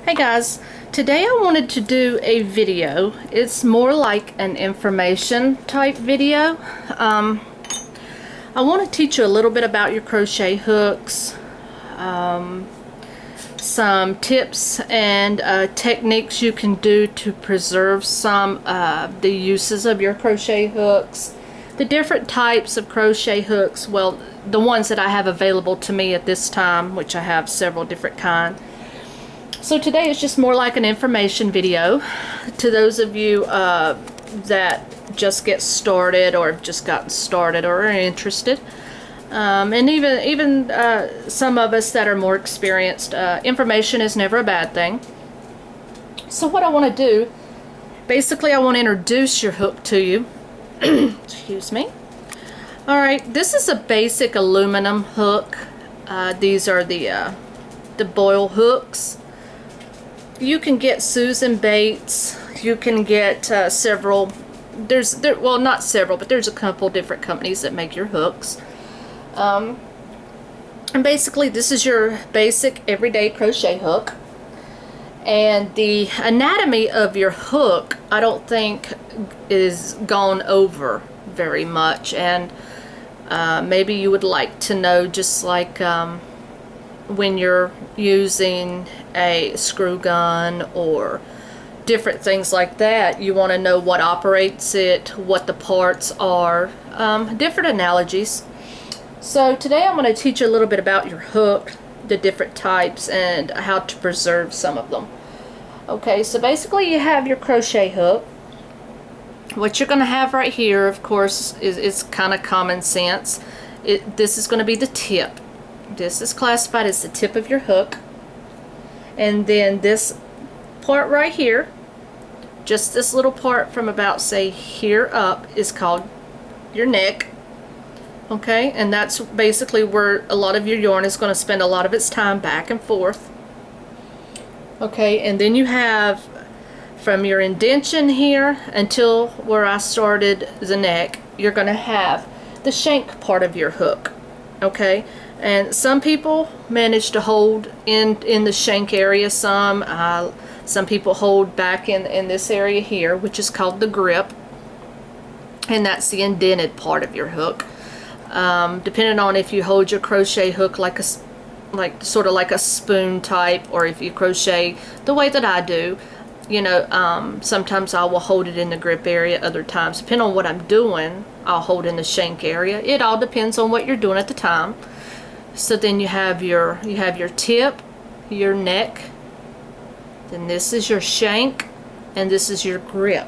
Hey guys, today I wanted to do a video. It's more like an information type video. I want to teach you a little bit about your crochet hooks, some tips and techniques you can do to preserve some the uses of your crochet hooks, the different types of crochet hooks, well, the ones that I have available to me at this time, which I have several different kinds. So today is just more like an information video to those of you that just get started or have just gotten started or are interested. And even some of us that are more experienced. Information is never a bad thing. So what I want to do, basically I want to introduce your hook to you. Excuse me. Alright, this is a basic aluminum hook. These are the boil hooks. You can get Susan Bates. You can get several. Well, not several, but there's a couple different companies that make your hooks. And basically, this is your basic everyday crochet hook. And the anatomy of your hook, I don't think, is gone over very much. And maybe you would like to know, just like when you're using a screw gun or different things like that, you want to know what operates it, what the parts are, different analogies. So today I'm going to teach you a little bit about your hook, the different types, and how to preserve some of them. Okay, so basically you have your crochet hook. What you're going to have right here, of course, is kind of common sense. This is going to be the tip. This is classified as the tip of your hook. And then this part right here, just this little part from about, say, here up, is called your neck. Okay, and that's basically where a lot of your yarn is going to spend a lot of its time, back and forth. Okay, and then you have from your indention here until where I started the neck, you're going to have the shank part of your hook. Okay, and some people manage to hold in the shank area. Some people hold back in this area here, which is called the grip, and that's the indented part of your hook. Depending on if you hold your crochet hook like sort of like a spoon type, or if you crochet the way that I do, you know, sometimes I will hold it in the grip area, other times, depending on what I'm doing, I'll hold in the shank area. It all depends on what you're doing at the time. So then you have your tip, your neck, then this is your shank, and this is your grip.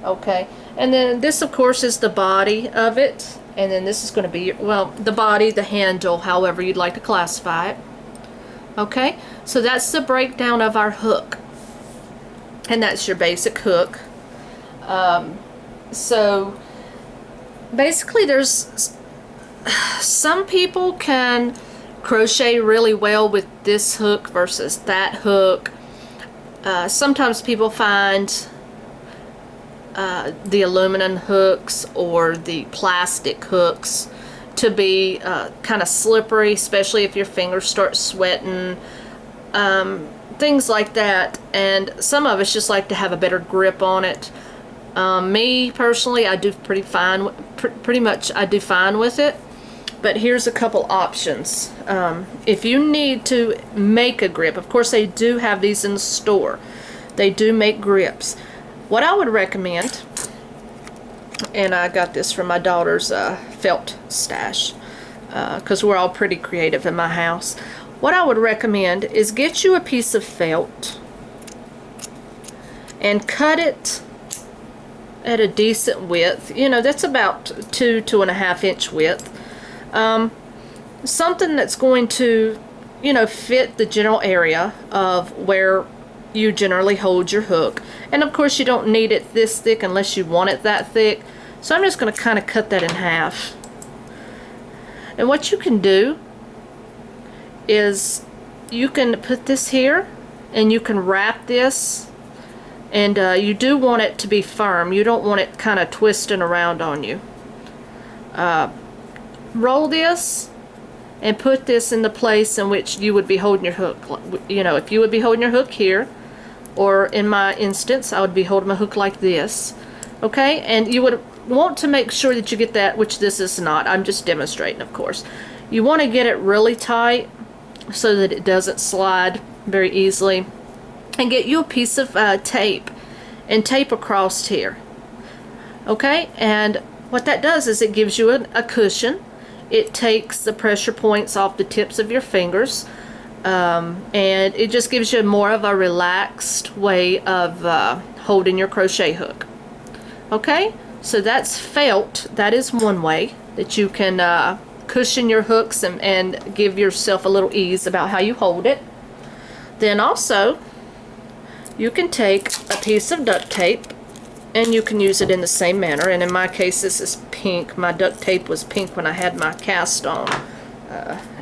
Okay, and then this of course is the body of it, and then this is going to be, well, the body, the handle, however you'd like to classify it. Okay, so that's the breakdown of our hook, and that's your basic hook. So basically there's some people can crochet really well with this hook versus that hook. Sometimes people find the aluminum hooks or the plastic hooks to be kind of slippery, especially if your fingers start sweating, things like that. And some of us just like to have a better grip on it. Me personally, I do pretty much I do fine with it. But here's a couple options. If you need to make a grip, of course they do have these in the store. They do make grips. What I would recommend, and I got this from my daughter's felt stash, because we're all pretty creative in my house. What I would recommend is get you a piece of felt and cut it at a decent width. You know, that's about 2.5 inch width. Something that's going to, you know, fit the general area of where you generally hold your hook. And of course you don't need it this thick unless you want it that thick. So I'm just going to kind of cut that in half. And what you can do is you can put this here and you can wrap this, and you do want it to be firm. You don't want it kind of twisting around on you. Roll this and put this in the place in which you would be holding your hook. You know, if you would be holding your hook here, or in my instance, I would be holding my hook like this. Okay, and you would want to make sure that you get that, which this is not. I'm just demonstrating, of course. You want to get it really tight so that it doesn't slide very easily. And get you a piece of tape and tape across here. Okay, and what that does is it gives you a cushion. It takes the pressure points off the tips of your fingers, and it just gives you more of a relaxed way of holding your crochet hook. Okay, so that's felt. That is one way that you can cushion your hooks and give yourself a little ease about how you hold it. Then also, you can take a piece of duct tape and you can use it in the same manner. And in my case, this is pink. My duct tape was pink when I had my cast on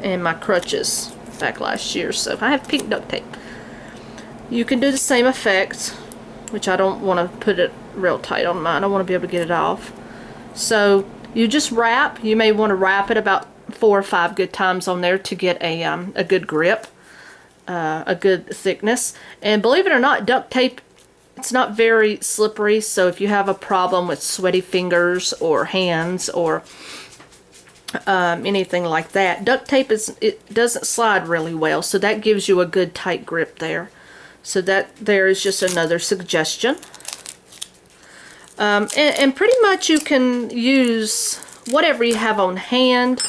and my crutches back last year. So I have pink duct tape. You can do the same effect, which I don't want to put it real tight on mine. I want to be able to get it off. So you just wrap. You may want to wrap it about 4 or 5 good times on there to get a good grip, a good thickness. And believe it or not, duct tape, it's not very slippery. So if you have a problem with sweaty fingers or hands or anything like that, duct tape it doesn't slide really well. So that gives you a good tight grip there. So that there is just another suggestion. And pretty much you can use whatever you have on hand.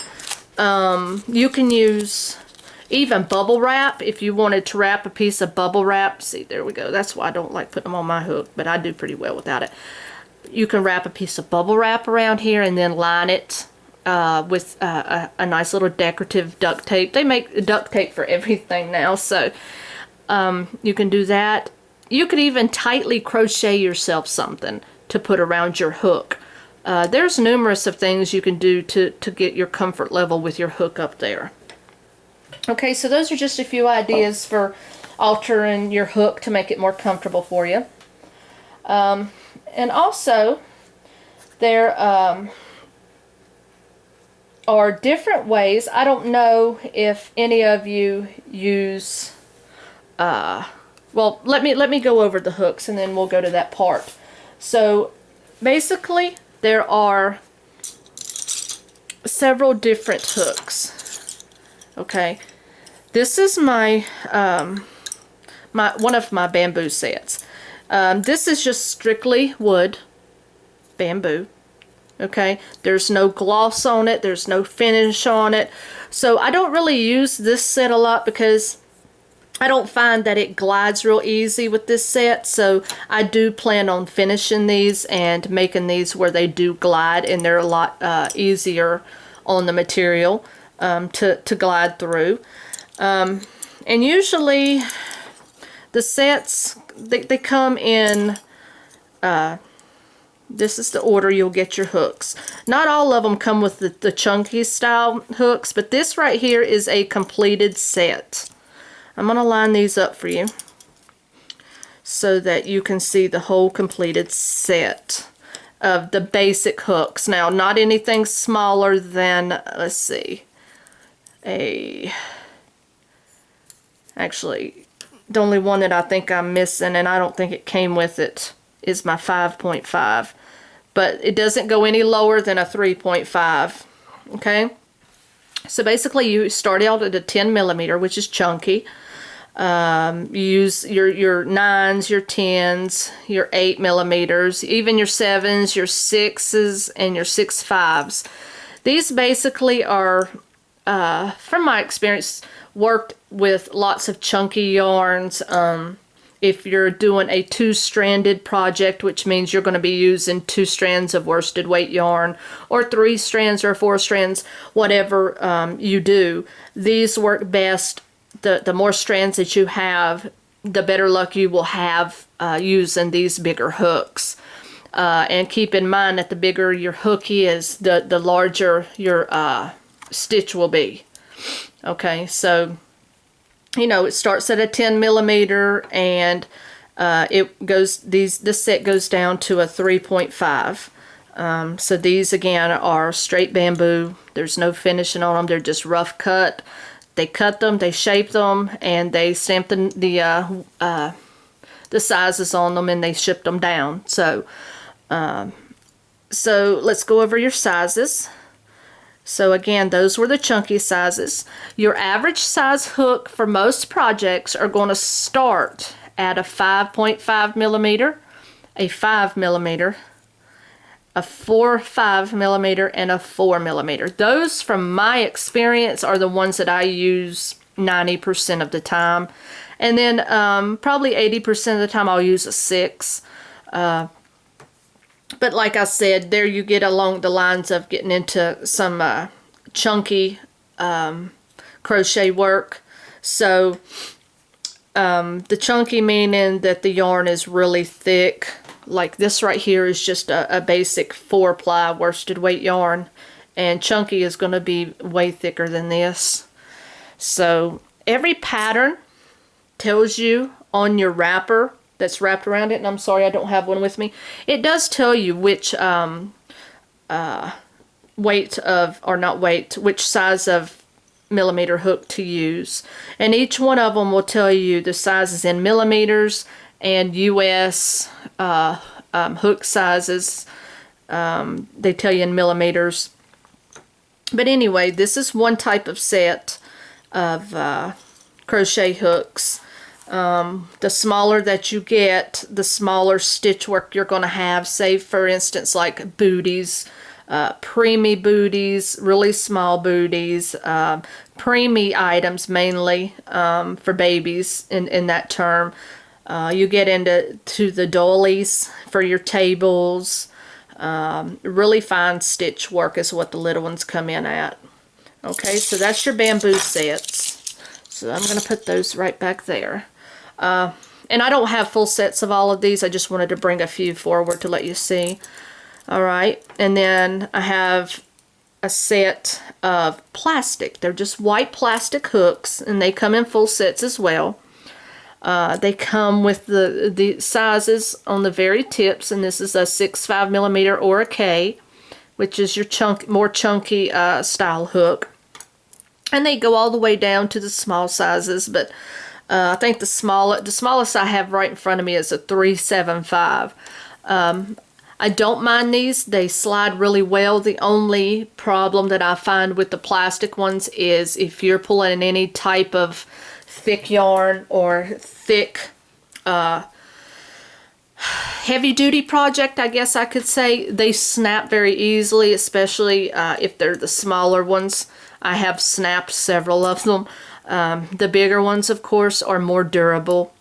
You can use even bubble wrap if you wanted to wrap a piece of bubble wrap. See, there we go. That's why I don't like putting them on my hook, but I do pretty well without it. You can wrap a piece of bubble wrap around here and then line it with a nice little decorative duct tape. They make duct tape for everything now, so you can do that. You could even tightly crochet yourself something to put around your hook. There's numerous of things you can do to get your comfort level with your hook up there. Okay, so those are just a few ideas for altering your hook to make it more comfortable for you. And also, there are different ways. I don't know if any of you use, well, let me go over the hooks and then we'll go to that part. So basically, there are several different hooks. Okay, this is my one of my bamboo sets. This is just strictly wood, bamboo. Okay, there's no gloss on it, there's no finish on it. So I don't really use this set a lot because I don't find that it glides real easy with this set. So I do plan on finishing these and making these where they do glide, and they're a lot easier on the material to glide through. And usually the sets, they come in, this is the order you'll get your hooks. Not all of them come with the chunky style hooks, but this right here is a completed set. I'm going to line these up for you so that you can see the whole completed set of the basic hooks. Now, not anything smaller than, let's see, actually, the only one that I think I'm missing, and I don't think it came with it, is my 5.5. But it doesn't go any lower than a 3.5. Okay? So basically, you start out at a 10 millimeter, which is chunky. You use your 9s, your 10s, your 8 millimeters, even your 7s, your 6s, and your 6.5s. These basically are, from my experience, worked with lots of chunky yarns. If you're doing a 2-stranded project, which means you're going to be using 2 strands of worsted weight yarn, or 3 strands or 4 strands, whatever you do, these work best. The more strands that you have, the better luck you will have using these bigger hooks. And keep in mind that the bigger your hook is, the larger your stitch will be. Okay, so you know, it starts at a 10 millimeter and it goes, this set goes down to a 3.5. So these again are straight bamboo. There's no finishing on them. They're just rough cut. They cut them, they shape them, and they stamp the sizes on them, and they ship them down. So let's go over your sizes. So again, those were the chunky sizes. Your average size hook for most projects are going to start at a 5.5 millimeter, a 5 millimeter, a 4.5 millimeter, and a 4 millimeter. Those, from my experience, are the ones that I use 90% of the time. And then probably 80% of the time I'll use a 6. But like I said, there you get along the lines of getting into some chunky crochet work. So the chunky meaning that the yarn is really thick. Like this right here is just a basic 4-ply worsted weight yarn, and chunky is going to be way thicker than this. So every pattern tells you on your wrapper that's wrapped around it, and I'm sorry I don't have one with me. It does tell you which weight of, or not weight, which size of millimeter hook to use, and each one of them will tell you the sizes in millimeters and US hook sizes. They tell you in millimeters. But anyway, this is one type of set of crochet hooks. The smaller that you get, the smaller stitch work you're going to have. Say for instance like booties, preemie booties, really small booties, preemie items mainly for babies in that term. You get into the doilies for your tables. Really fine stitch work is what the little ones come in at. Okay, so that's your bamboo sets. So I'm going to put those right back there. And I don't have full sets of all of these. I just wanted to bring a few forward to let you see. All right, and then I have a set of plastic. They're just white plastic hooks, and they come in full sets as well. They come with the sizes on the very tips, and this is a 6.5 millimeter or a K, which is your more chunky style hook. And they go all the way down to the small sizes, but I think the smallest I have right in front of me is a 3.75. I don't mind these. They slide really well. The only problem that I find with the plastic ones is if you're pulling any type of thick yarn or thick heavy duty project, I guess I could say, they snap very easily, especially if they're the smaller ones. I have snapped several of them. The bigger ones, of course, are more durable,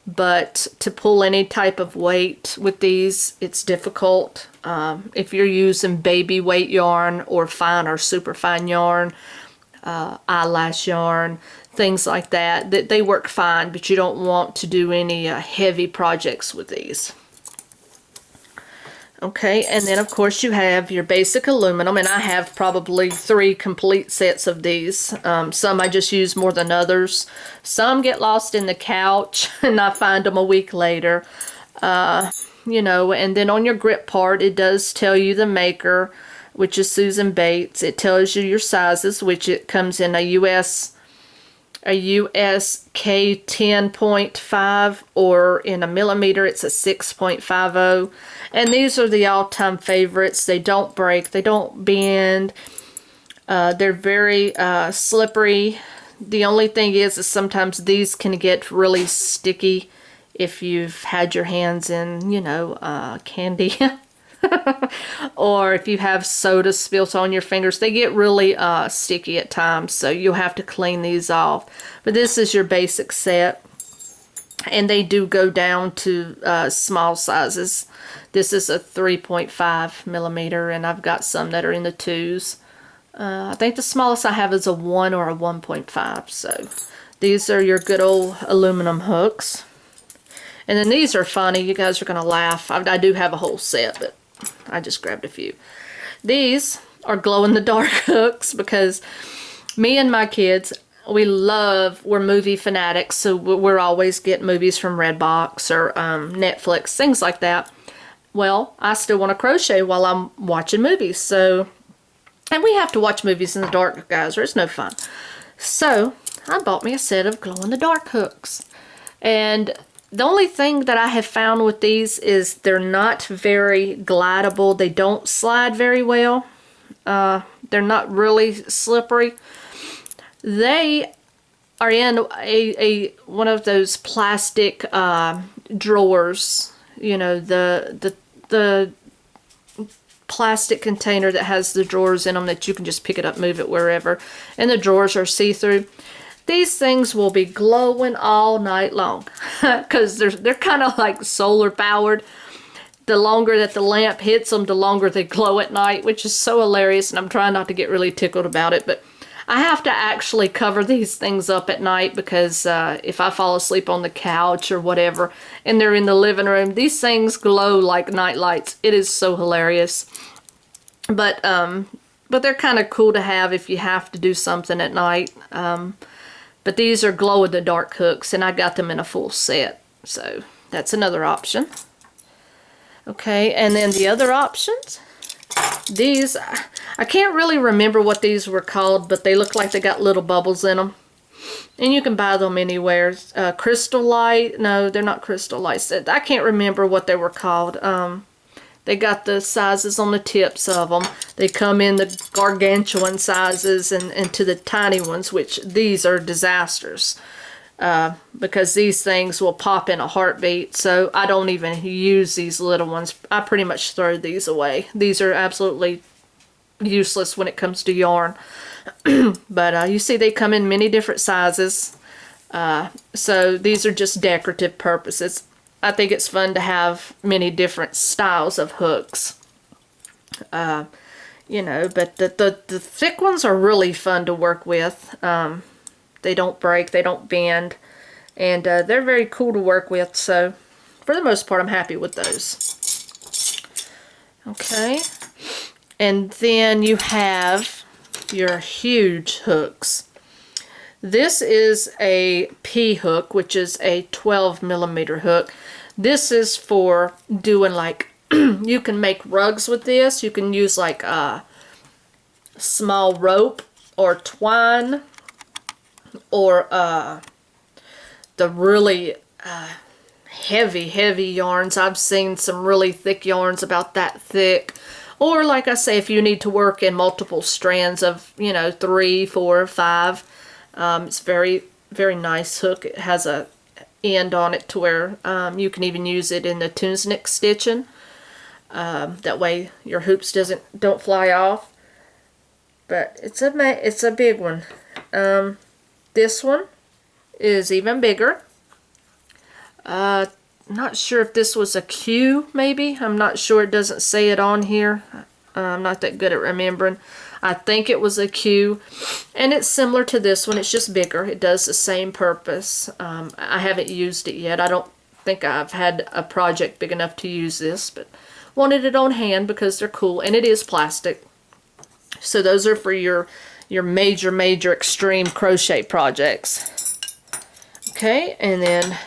but to pull any type of weight with these, it's difficult. If you're using baby weight yarn or fine or super fine yarn, eyelash yarn, things like that, they work fine, but you don't want to do any heavy projects with these. Okay, and then of course you have your basic aluminum, and I have probably 3 complete sets of these. Some I just use more than others. Some get lost in the couch and I find them a week later. You know, and then on your grip part, it does tell you the maker, which is Susan Bates. It tells you your sizes, which it comes in a US K 10.5, or in a millimeter it's a 6.50. And these are the all-time favorites. They don't break, they don't bend, they're very slippery. The only thing is sometimes these can get really sticky if you've had your hands in, you know, candy or if you have soda spilt on your fingers. They get really sticky at times, so you'll have to clean these off. But this is your basic set, and they do go down to small sizes. This is a 3.5 millimeter, and I've got some that are in the 2s. I think the smallest I have is a 1 or a 1.5. So these are your good old aluminum hooks. And then these are funny. You guys are going to laugh. I do have a whole set, but I just grabbed a few. These are glow-in-the-dark hooks because me and my kids, we're movie fanatics, so we're always getting movies from Redbox or Netflix, things like that. well, I still want to crochet while I'm watching movies. So, and we have to watch movies in the dark, guys, or it's no fun. So I bought me a set of glow-in-the-dark hooks. And the only thing that I have found with these is they're not very glidable. They don't slide very well. They're not really slippery. They are in one of those plastic drawers. You know, the plastic container that has the drawers in them that you can just pick it up, move it wherever. And the drawers are see-through. These things will be glowing all night long because they're kind of like solar powered. The longer that the lamp hits them, the longer they glow at night, which is so hilarious, and I'm trying not to get really tickled about it, but I have to actually cover these things up at night because if I fall asleep on the couch or whatever and they're in the living room, these things glow like night lights. It is so hilarious. But they're kind of cool to have if you have to do something at night. But these are glow-in-the-dark hooks, and I got them in a full set. So that's another option. Okay, and then the other options, these, I can't really remember what these were called, but they look like they got little bubbles in them. And you can buy them anywhere. Crystal Light, no, they're not Crystal Lights. I can't remember what they were called. They got the sizes on the tips of them. They come in the gargantuan sizes and to the tiny ones, which these are disasters. Because these things will pop in a heartbeat, so I don't even use these little ones. I pretty much throw these away. These are absolutely useless when it comes to yarn. But you see they come in many different sizes. So these are just decorative purposes. I think it's fun to have many different styles of hooks. You know, but the thick ones are really fun to work with. They don't break, they don't bend, and they're very cool to work with, so for the most part I'm happy with those. Okay, and then you have your huge hooks. This is a P hook, which is a 12mm hook. This is for doing like, you can make rugs with this. You can use like a small rope or twine, or the really heavy yarns. I've seen some really thick yarns about that thick. Or like I say, if you need to work in multiple strands of, you know, 3, 4, 5. It's very, very nice hook. It has a end on it to where you can even use it in the tunic stitching. That way your hoops don't fly off. But it's a big one. This one is even bigger. Not sure if this was a Q, maybe. I'm not sure. It doesn't say it on here. I'm not that good at remembering. I think it was a Q, and it's similar to this one. It's just bigger. It does the same purpose. I haven't used it yet. I don't think I've had a project big enough to use this, but wanted it on hand because they're cool, and it is plastic. So those are for your major extreme crochet projects. Okay, and then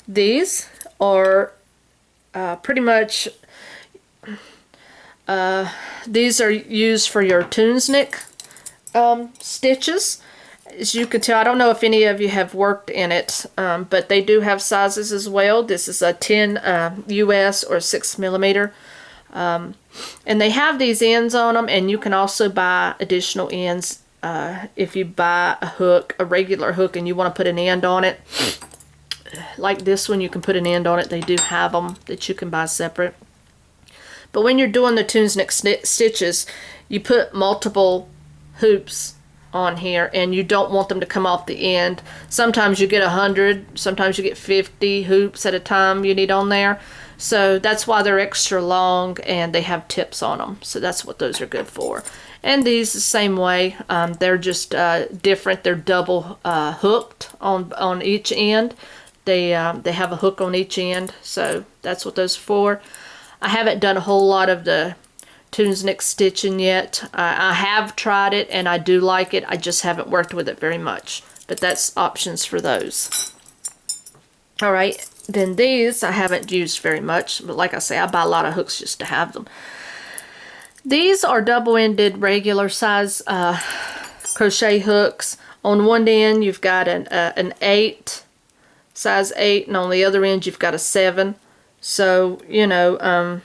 these are pretty much these are used for your tunic stitches. As you can tell, I don't know if any of you have worked in it, but they do have sizes as well. This is a 10 US or 6mm. And they have these ends on them, and you can also buy additional ends if you buy a hook, a regular hook, and you want to put an end on it. Like this one, you can put an end on it. They do have them that you can buy separate. But when you're doing the tunic stitches, you put multiple hoops on here, and you don't want them to come off the end. Sometimes you get 100, sometimes you get 50 hoops at a time you need on there. So that's why they're extra long, and they have tips on them. So that's what those are good for. And these the same way. They're just different. They're double hooked on each end. They have a hook on each end. So that's what those are for. I haven't done a whole lot of the tunic stitching yet. I have tried it, and I do like it. I just haven't worked with it very much. But that's options for those. All right. Then these I haven't used very much, but like I say, I buy a lot of hooks just to have them. These are double-ended regular size crochet hooks. On one end you've got an 8, size 8, and on the other end you've got a 7. So, you know,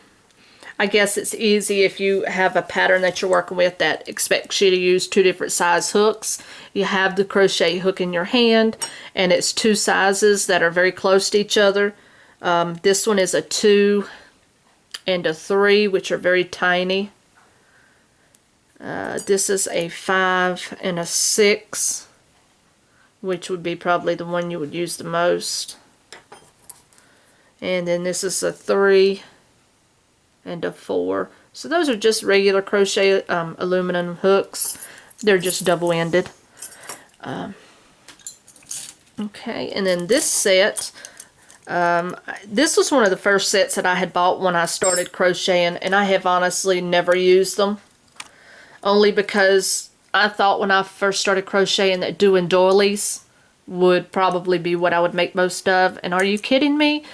I guess it's easy if you have a pattern that you're working with that expects you to use 2 different size hooks. You have the crochet hook in your hand, and it's 2 sizes that are very close to each other. This one is a 2 and a 3, which are very tiny. This is a 5 and a 6, which would be probably the one you would use the most. And then this is a 3 and a 4. So those are just regular crochet aluminum hooks. They're just double-ended. Okay, and then this set, this was one of the first sets that I had bought when I started crocheting, and I have honestly never used them. Only because I thought when I first started crocheting that doing doilies would probably be what I would make most of. And are you kidding me?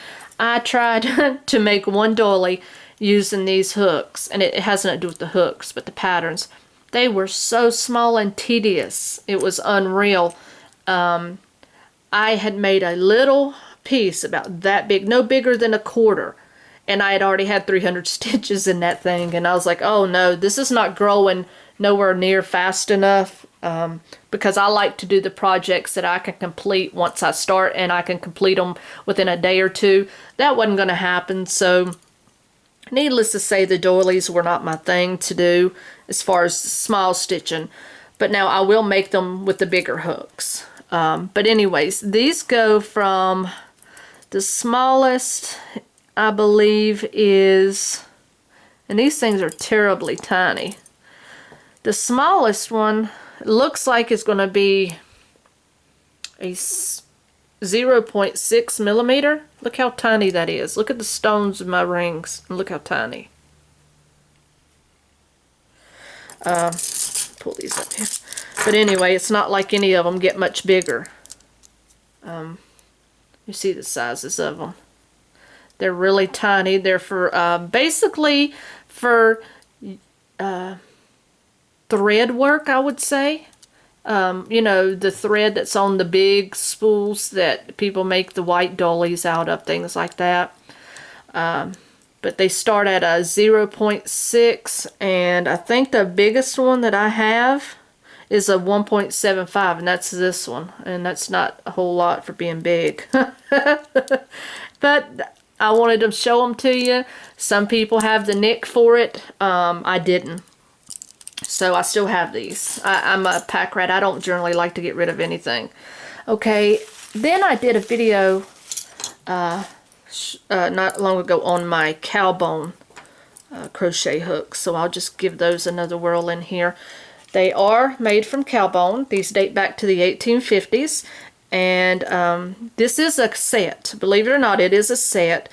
I tried to make one doily using these hooks, and it has nothing to do with the hooks, but the patterns. They were so small and tedious. It was unreal. I had made a little piece about that big, no bigger than a quarter. And I had already had 300 stitches in that thing, and I was like, oh no, this is not growing nowhere near fast enough, because I like to do the projects that I can complete once I start, and I can complete them within a day or two. That wasn't going to happen, so needless to say, the doilies were not my thing to do as far as small stitching. But now I will make them with the bigger hooks. But anyways, these go from the smallest, I believe, is, and these things are terribly tiny. The smallest one looks like it's going to be a 0.6 millimeter. Look how tiny that is. Look at the stones in my rings, and look how tiny. Pull these up here. But anyway, it's not like any of them get much bigger. You see the sizes of them. They're really tiny. They're for basically for thread work, I would say. You know, the thread that's on the big spools that people make the white doilies out of, things like that. But they start at a 0.6, and I think the biggest one that I have is a 1.75, and that's this one, and that's not a whole lot for being big. But I wanted to show them to you. Some people have the nick for it. I didn't. So I still have these. I'm a pack rat. I don't generally like to get rid of anything. Okay, then I did a video not long ago on my cowbone crochet hooks. So I'll just give those another whirl in here. They are made from cowbone. These date back to the 1850s. And this is a set. Believe it or not, it is a set.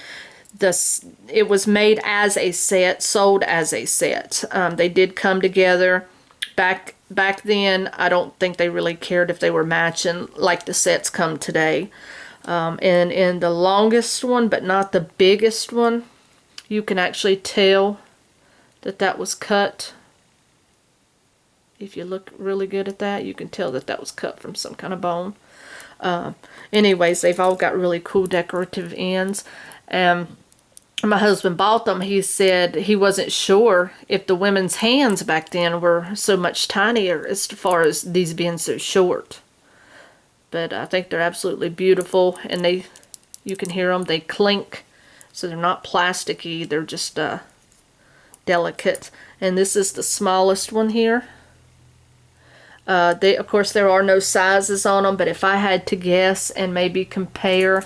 It was made as a set, sold as a set. They did come together. Back then, I don't think they really cared if they were matching like the sets come today. And in the longest one, but not the biggest one, you can actually tell that that was cut. If you look really good at that, you can tell that that was cut from some kind of bone. Anyways, they've all got really cool decorative ends. My husband bought them. He said he wasn't sure if the women's hands back then were so much tinier as far as these being so short. But I think they're absolutely beautiful, and you can hear them. They clink, so they're not plasticky. They're just delicate. And this is the smallest one here. Of course, there are no sizes on them, but if I had to guess and maybe compare,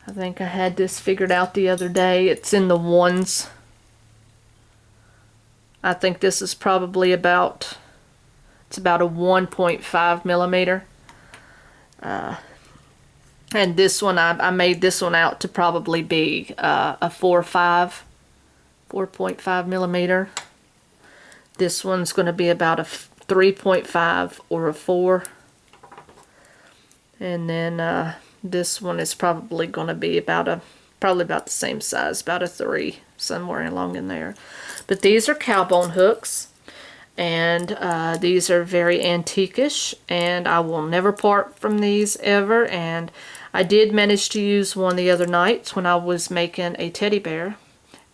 I think I had this figured out the other day. It's in the ones. I think this is probably about a 1.5 millimeter. And this one, I made this one out to probably be a 4.5 millimeter. This one's going to be about a 3.5 or a 4. And then this one is probably going to be probably about the same size, about a 3, somewhere along in there. But these are cowbone hooks, and these are very antique-ish, and I will never part from these ever. And I did manage to use one the other night when I was making a teddy bear,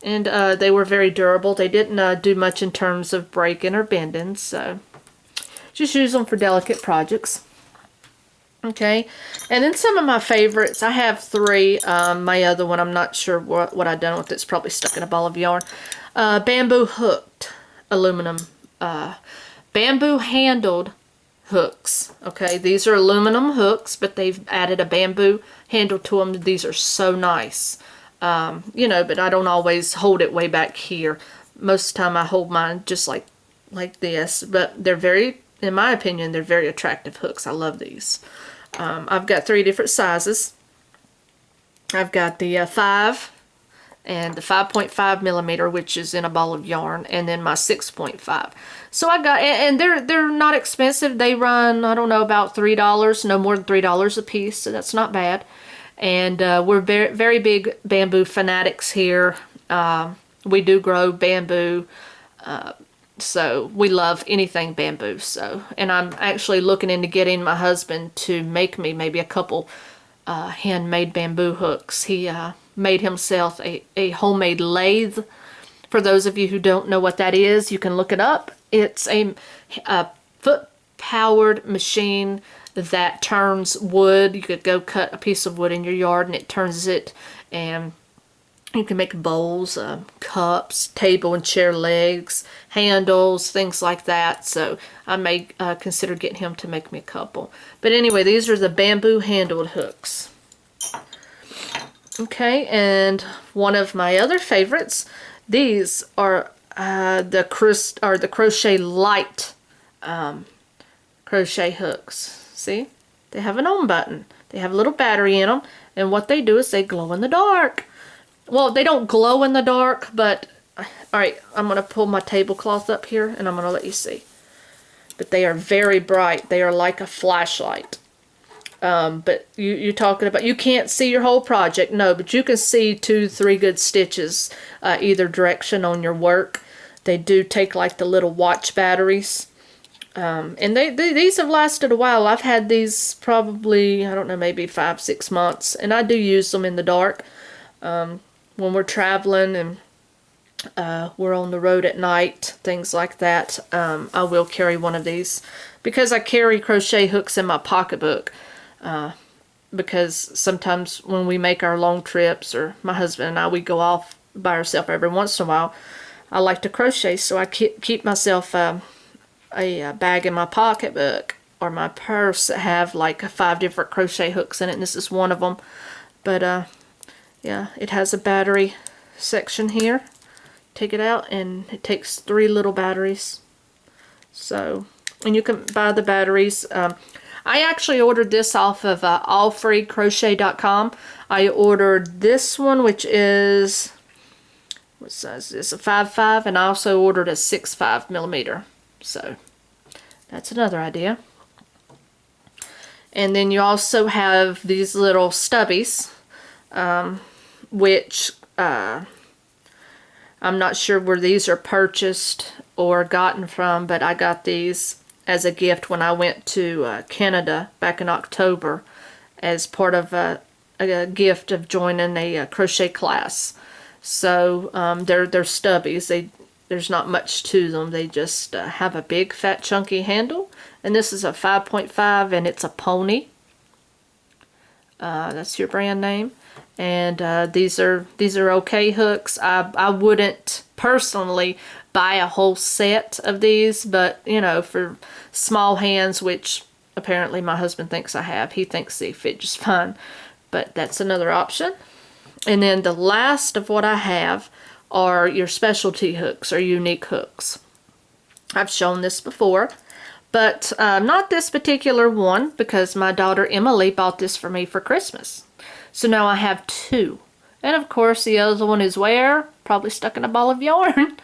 and they were very durable. They didn't do much in terms of breaking or bending, so just use them for delicate projects. Okay, and then some of my favorites. I have 3. My other one, I'm not sure what I've done with it. It's probably stuck in a ball of yarn. Bamboo hooked aluminum, bamboo handled hooks. Okay, these are aluminum hooks, but they've added a bamboo handle to them. These are so nice. You know, but I don't always hold it way back here. Most of the time I hold mine just like this, but they're very, in my opinion, they're very attractive hooks. I love these. I've got 3 different sizes. I've got the 5 and the 5.5 millimeter, which is in a ball of yarn, and then my 6.5. So I got, and they're not expensive. They run, I don't know, about $3, no more than $3 a piece, so that's not bad. And we're very, very big bamboo fanatics here. We do grow bamboo. So we love anything bamboo. So, and I'm actually looking into getting my husband to make me maybe a couple handmade bamboo hooks. He made himself a homemade lathe. For those of you who don't know what that is, you can look it up. It's a foot-powered machine that turns wood. You could go cut a piece of wood in your yard and it turns it, and you can make bowls, cups, table and chair legs, handles, things like that. So I may consider getting him to make me a couple. But anyway, these are the bamboo handled hooks. Okay, and one of my other favorites, these are the Crochet Light crochet hooks. See? They have an on button. They have a little battery in them, and what they do is they glow in the dark. Well, they don't glow in the dark, but alright, I'm going to pull my tablecloth up here and I'm going to let you see. But they are very bright. They are like a flashlight. But you're talking about, you can't see your whole project, no, but you can see 2-3 good stitches either direction on your work. They do take like the little watch batteries. And these have lasted a while. I've had these probably, I don't know, maybe 5-6 months, and I do use them in the dark. When we're traveling and we're on the road at night, things like that, I will carry one of these because I carry crochet hooks in my pocketbook, because sometimes when we make our long trips, or my husband and I, we go off by ourselves every once in a while, I like to crochet, so I keep myself a bag in my pocketbook or my purse that have like 5 different crochet hooks in it, and this is one of them. But yeah, it has a battery section here. Take it out and it takes 3 little batteries. So, and you can buy the batteries. I actually ordered this off of allfreecrochet.com. I ordered this one, which is, what size is this? A 5.5, and I also ordered a 6.5 millimeter. So, that's another idea. And then you also have these little stubbies, which I'm not sure where these are purchased or gotten from, but I got these as a gift when I went to Canada back in October as part of a gift of joining a crochet class. So they're stubbies. There's not much to them. They just have a big fat chunky handle, and this is a 5.5 and it's a pony. That's your brand name. And these are okay hooks. I wouldn't personally buy a whole set of these, but you know, for small hands, which apparently my husband thinks I have, he thinks they fit just fine. But that's another option. And then the last of what I have are your specialty hooks or unique hooks. I've shown this before, but not this particular one, because my daughter Emily bought this for me for Christmas. So now I have 2. And of course the other one is where? Probably stuck in a ball of yarn.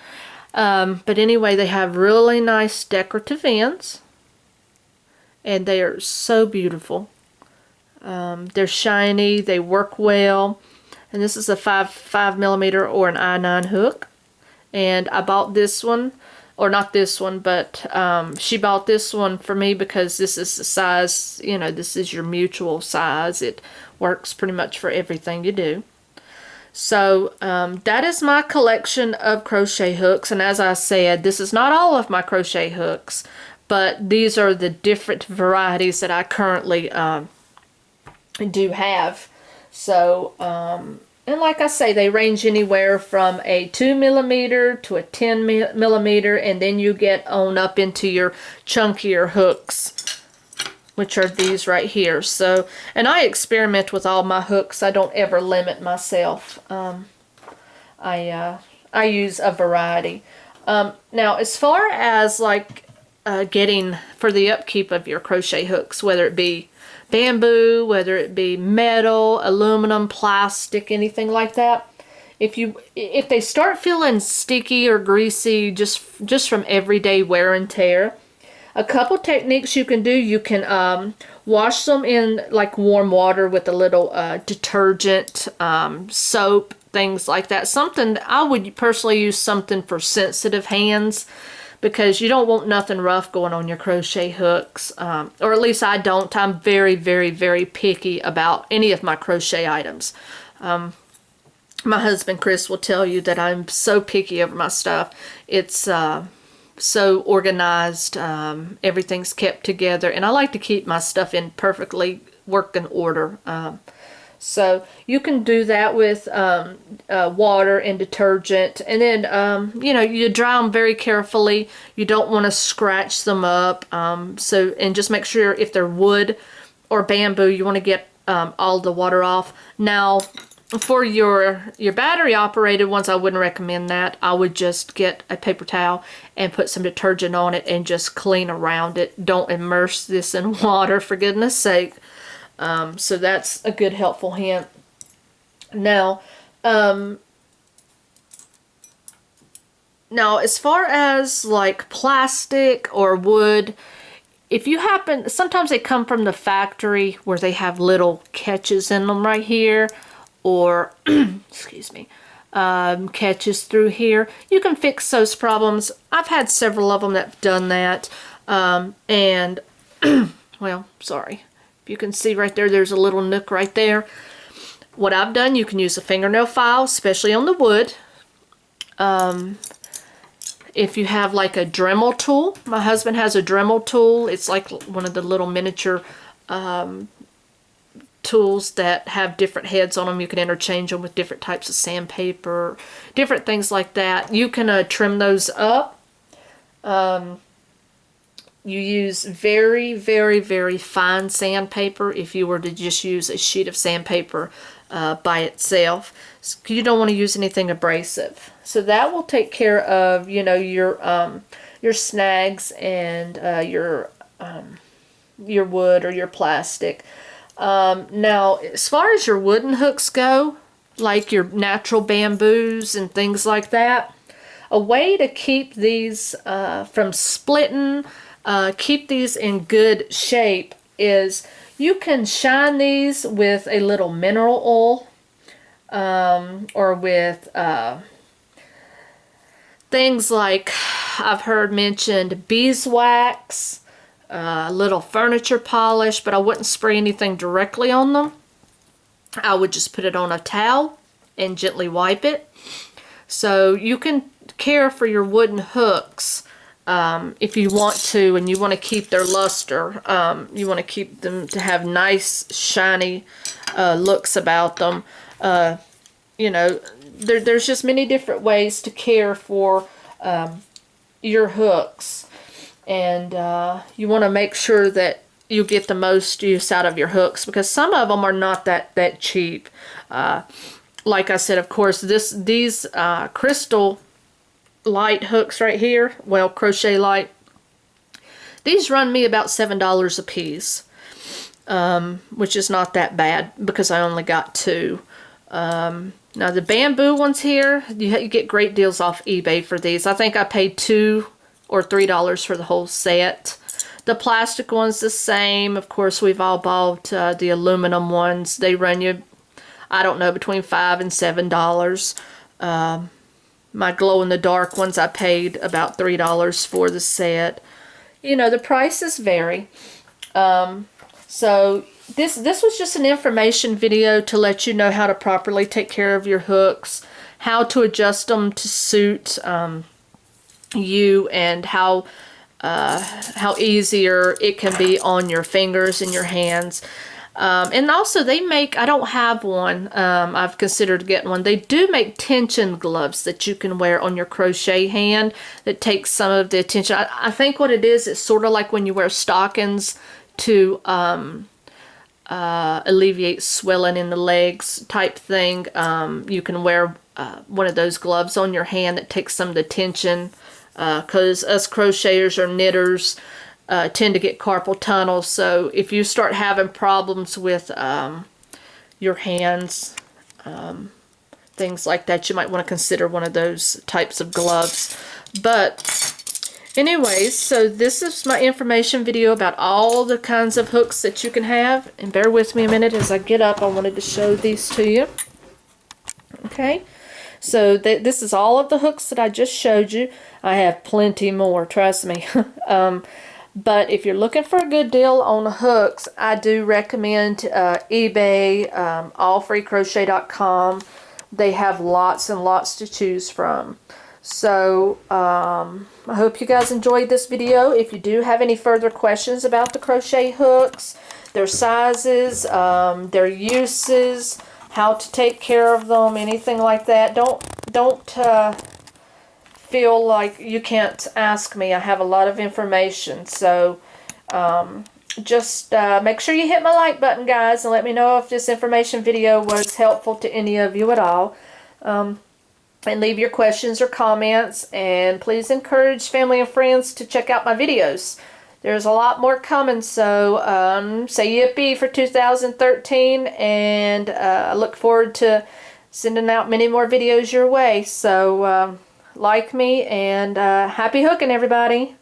But anyway, they have really nice decorative ends. And they are so beautiful. They're shiny, they work well, and this is a 5mm or an I-9 hook. And I bought this one, or not this one, but she bought this one for me because this is the size, you know, this is your mutual size. It works pretty much for everything you do. So that is my collection of crochet hooks, and as I said, this is not all of my crochet hooks, but these are the different varieties that I currently do have. So and like I say, they range anywhere from a 2mm to a 10mm, and then you get on up into your chunkier hooks, which are these right here. So, and I experiment with all my hooks. I don't ever limit myself. I use a variety. Now, as far as like getting for the upkeep of your crochet hooks, whether it be bamboo, whether it be metal, aluminum, plastic, anything like that, if they start feeling sticky or greasy just from everyday wear and tear, a couple techniques you can do. You can wash them in like warm water with a little detergent, soap, things like that. Something, I would personally use something for sensitive hands, because you don't want nothing rough going on your crochet hooks, or at least I don't. I'm very, very, very picky about any of my crochet items. My husband Chris will tell you that I'm so picky over my stuff. It's so organized, everything's kept together, and I like to keep my stuff in perfectly working order. So you can do that with water and detergent, and then you know, you dry them very carefully. You don't want to scratch them up. So, and just make sure if they're wood or bamboo, you want to get all the water off. Now, for your battery operated ones, I wouldn't recommend that. I would just get a paper towel and put some detergent on it and just clean around it. Don't immerse this in water, for goodness sake. So that's a good helpful hint. Now, as far as like plastic or wood, if you happen, sometimes they come from the factory where they have little catches in them right here, or excuse me, catches through here. You can fix those problems. I've had several of them that have done that, and well, sorry. You can see right there, there's a little nook right there. What I've done, you can use a fingernail file, especially on the wood. If you have like a Dremel tool, my husband has a Dremel tool. It's like one of the little miniature tools that have different heads on them. You can interchange them with different types of sandpaper, different things like that. You can trim those up. You use very, very, very fine sandpaper if you were to just use a sheet of sandpaper by itself. You don't want to use anything abrasive. So that will take care of, you know, your snags and your wood or your plastic. Now, as far as your wooden hooks go, like your natural bamboos and things like that, a way to keep these from splitting, keep these in good shape, is you can shine these with a little mineral oil, or with things like I've heard mentioned beeswax, little furniture polish, but I wouldn't spray anything directly on them. I would just put it on a towel and gently wipe it. So you can care for your wooden hooks if you want to, and you want to keep their luster. You want to keep them to have nice shiny looks about them. You know, there's just many different ways to care for your hooks, and you want to make sure that you get the most use out of your hooks, because some of them are not that cheap. Like I said, of course, these crystal light hooks right here, well, crochet light, these run me about $7 a piece, which is not that bad because I only got two. Now the bamboo ones here, you get great deals off eBay for these. I think I paid $2 or $3 for the whole set. The plastic one's the same. Of course, we've all bought the aluminum ones. They run you, I don't know, between $5 and $7. My glow-in-the-dark ones, I paid about $3 for the set. You know, the prices vary. So this was just an information video to let you know how to properly take care of your hooks, how to adjust them to suit you, and how easier it can be on your fingers and your hands. And also they make, I don't have one, I've considered getting one. They do make tension gloves that you can wear on your crochet hand that takes some of the tension. I think what it is, it's sort of like when you wear stockings to alleviate swelling in the legs type thing. You can wear one of those gloves on your hand that takes some of the tension, because us crocheters or knitters tend to get carpal tunnel. So if you start having problems with your hands, things like that, you might want to consider one of those types of gloves. But anyways, so this is my information video about all the kinds of hooks that you can have. And bear with me a minute as I get up. I wanted to show these to you. Okay, so this is all of the hooks that I just showed you. I have plenty more, trust me. But if you're looking for a good deal on hooks, I do recommend eBay, allfreecrochet.com. They have lots and lots to choose from. So I hope you guys enjoyed this video. If you do have any further questions about the crochet hooks, their sizes, their uses, how to take care of them, anything like that, don't feel like you can't ask me. I have a lot of information. So just make sure you hit my like button, guys, and let me know if this information video was helpful to any of you at all. And leave your questions or comments, and please encourage family and friends to check out my videos. There's a lot more coming, so say yippee for 2013, and I look forward to sending out many more videos your way. So like me, and happy hooking, everybody.